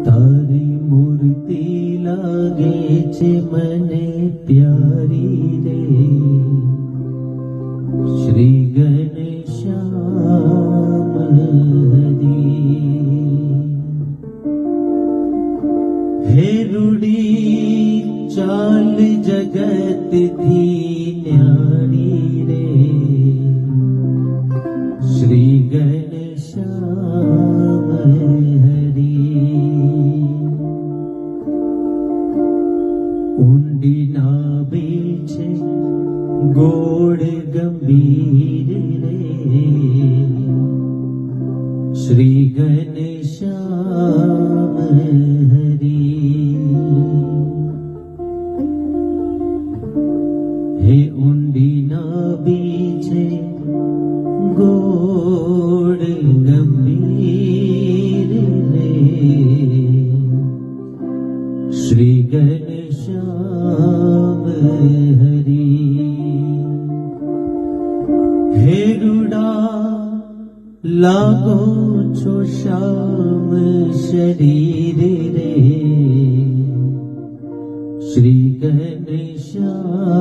તારી મૂર્તિ લાગે છે મને પ્યારી રે, શ્રી ઘનશ્યામ હરી. હે રૂડી ચાલ જગત થી ન્યારી રે, શ્રી ઘનશ્યામ હરી. ઊંડી નાભી છે ગોળ ગંભીર રે, શ્રી ઘનશ્યામ હરી. હે ઊંડી નાભી છે ગોળ ગંભીર રે, શ્રી ઘનશ્યામ હરી. હે રૂડા લાગો છો શ્યામ શરીર રે, શ્રી ઘનશ્યામ